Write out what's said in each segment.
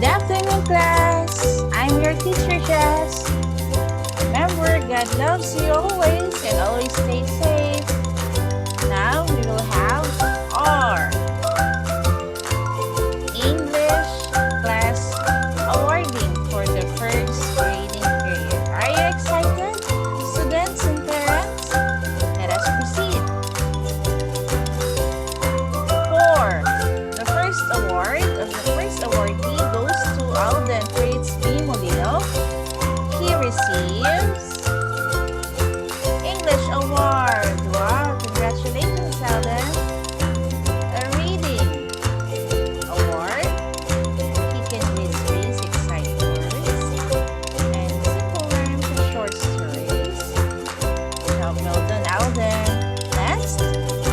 afternoon, class. I'm your teacher, Jess. Remember, God loves you always and always stay safe. Now we will have our English class awarding for the first grading period. Are you excited, students and parents? Let us proceed. For the first awardee goes to Alden Fritz B. Molino. He receives English Award. Wow, congratulations, Alden. A reading award. He can read basic sight words and simple rhymes and short stories. Job well done, Alden. Next,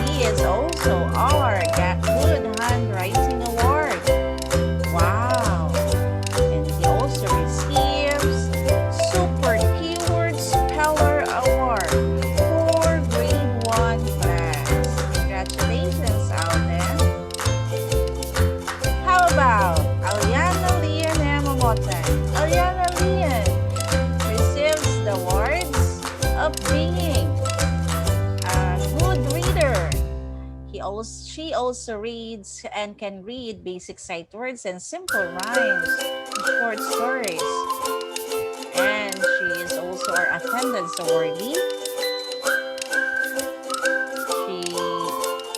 he is also our Good Handwriting Award. Wow! And he also receives Super Keyword Speller Award for Grade 1 class. Congratulations, Alden. How about Aliana Lian Yamamoto? Aliana Lian receives the awards of being a good reader. She also reads and can read basic sight words and simple rhymes and short stories. And she is also our attendance awardee. She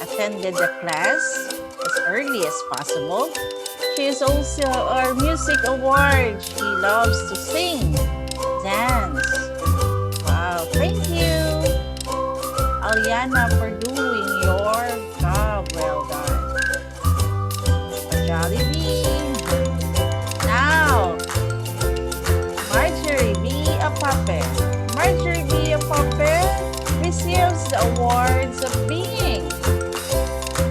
attended the class as early as possible. She is also our music award. She loves to sing, dance. Wow, thank you, Aliana, for doing your job. Well done. A Jollibee. Now, Marjorie B. Apape. Marjorie B. Apape receives the awards of being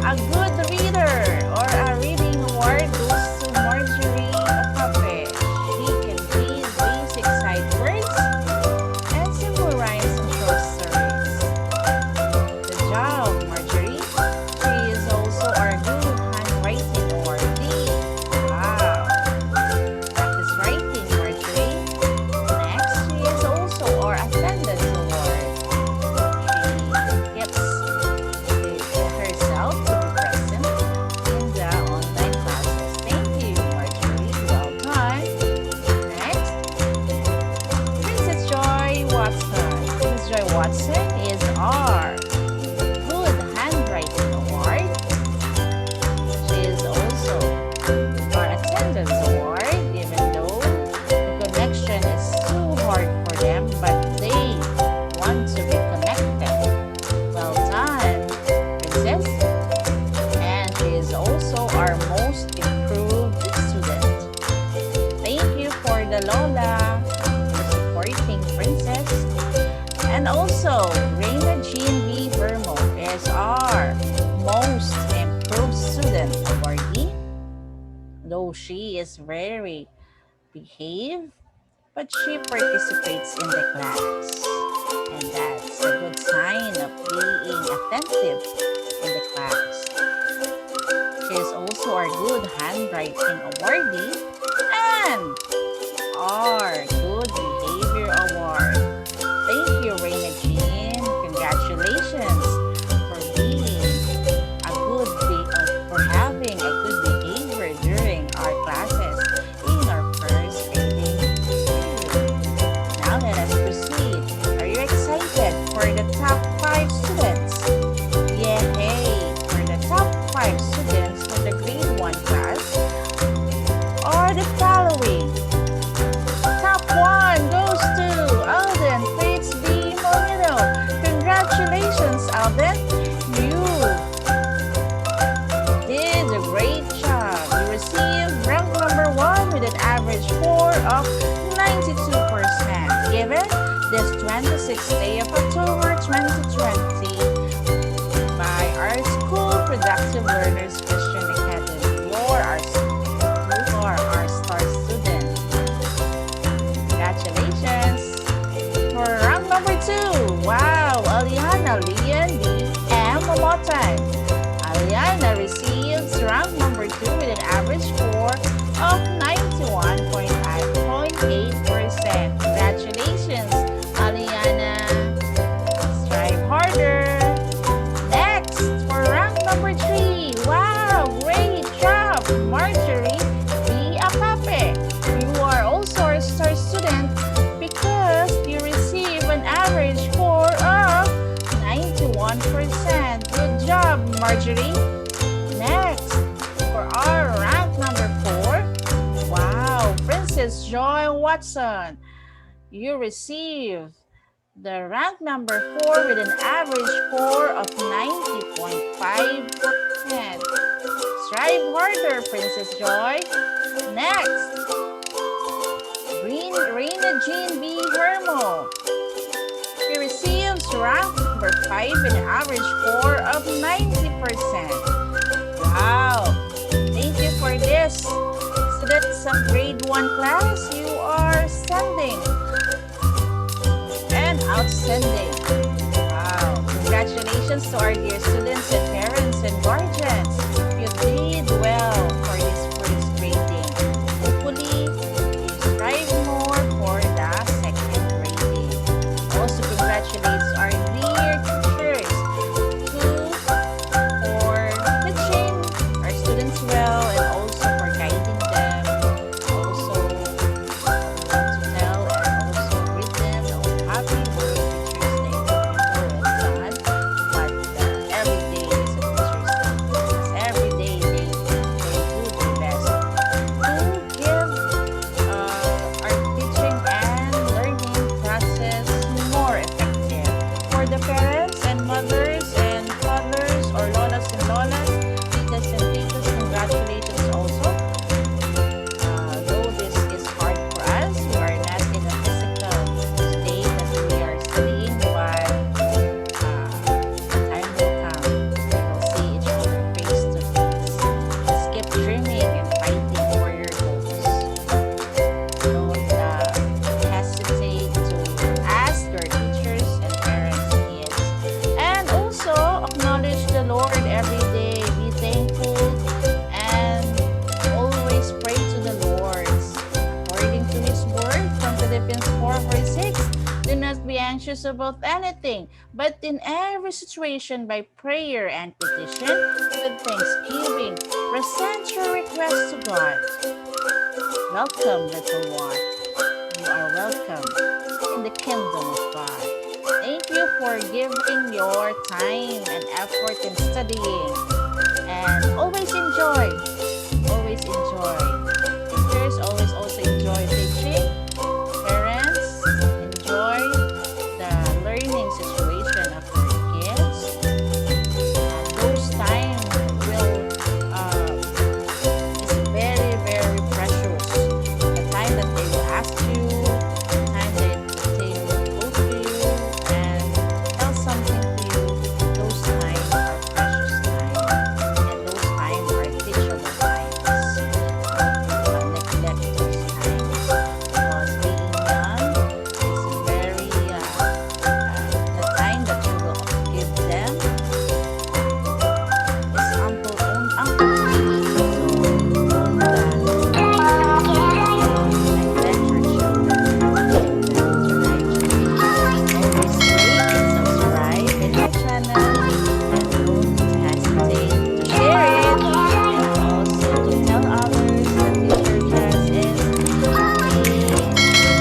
a good reader, or a reading award goes to Marjorie Apape. She can read basic sight words and simple rhymes and short stories. Good job, Marjorie. She is also our Good Handwriting Awardee. Wow. Practice writing, Marjorie. Next, she is also our Attendance Award. She keeps herself to be present in the online classes. Thank you, Marjorie. Well done. Next, Princess Joy Watson. Princess Joy Watson is our Good Handwriting Award. She is also our Attendance Award, even though the connection is too hard for them, but they want to be connected. Well done, Princess. And she is also our Most Improved Student. Thank you for the Lola for supporting Princess. And also, Reina Jean B. Vermo is our Most Improved Student awardee. Though she is very behaved, but she participates in the class. And that's a good sign of being attentive in the class. She is also our Good Handwriting Awardee and our Good Behavior Award. Thank you, Reina Jean. Congratulations for for having a good behavior during our classes in our first grading period. Now let us proceed. Are you excited for the top 5 students? Yay! For the top 5 students for the grade 1 class are the following. Top 1 goes to Alden Fritz B. Molino. Congratulations, Alden. You did a great job. You received rank number 1 with an average score of 92%, given this 26th day of October 2020 by our school Productive Learners Christian Academy. You are our star student. Congratulations. For rank number 2, wow, Aliana Lian B. M. Momotan. Aliana receives rank number 2 with an average score of 90%. 91.8%. Congratulations, Aliana. Strive harder. Next, for rank number 3. Wow, great job, Marjorie. Be a puppet. You are also a star student because you receive an average score of 91%. Good job, Marjorie. Next, for our rank number 4. Wow, Princess Joy Watson. You receive the rank number 4 with an average score of 90.5%. Strive harder, Princess Joy. Next, Reina Jean B. Hermo. She receives rank number 5 with an average score of 90%. Wow! Thank you for this. Students of grade 1 class, you are standing and outstanding. Wow! Congratulations to our dear students and parents and guardians. You did well for this first grading. Hopefully, you strive more for the second grading. Also, congratulations our dear teachers for teaching our students well and also for guiding them. Also, to tell and also greet them happy birthday Teachers Day. Remember, it's sad, but every day is a Teachers Day. Because every day they do their best to give our teaching and learning process more effective. For the parents and mothers and fathers or lolas and lolas, titas and titas, congratulations also. Though this is hard for us, we are not in a physical state that we are studying, but time will come. We will see each other face to face. Just keep dreaming and fighting for your goals. Don't hesitate to ask your teachers and parents needs. And also acknowledge the Lord every day. Be thankful and always pray to the Lord. According to His word from Philippians 4:6, do not be anxious about anything, but in every situation by prayer and petition, with thanksgiving, present your requests to God. Welcome, little one. You are welcome in the kingdom of God. Thank you for giving your time and effort in studying. And always enjoy. Always enjoy. Teachers always also enjoy teaching. Parents enjoy the learning situation of their kids. And those time will is very, very precious. The time that they will ask you, the time that they will go to you and tell something to you, those times are precious times. And those times are teachable times. Do not neglect those times. Because being young is very, the time that you will give them is ample to you. So don't neglect your children. Give them the right way. Always like and subscribe in my channel and don't hesitate to share it and also to tell others that Teacher Jess is me.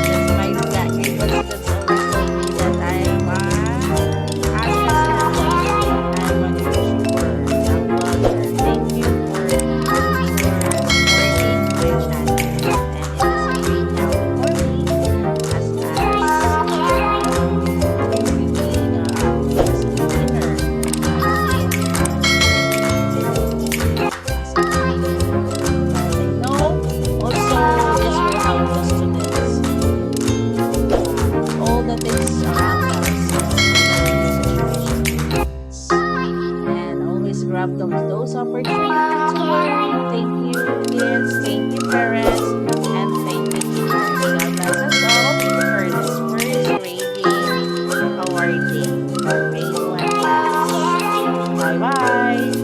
Just my grade one students always told me that I am a actress and I'm a YouTuber, a vlogger. Thank you for supporting my channel. And it is a great help for me as being a beginner I know also this will help the students. All the things around us is and always grab those opportunities to learn. Thank you, kids. Thank you, parents. And thank you, teachers. God bless us all for this first grading awarding for grade 1 class. Bye-bye.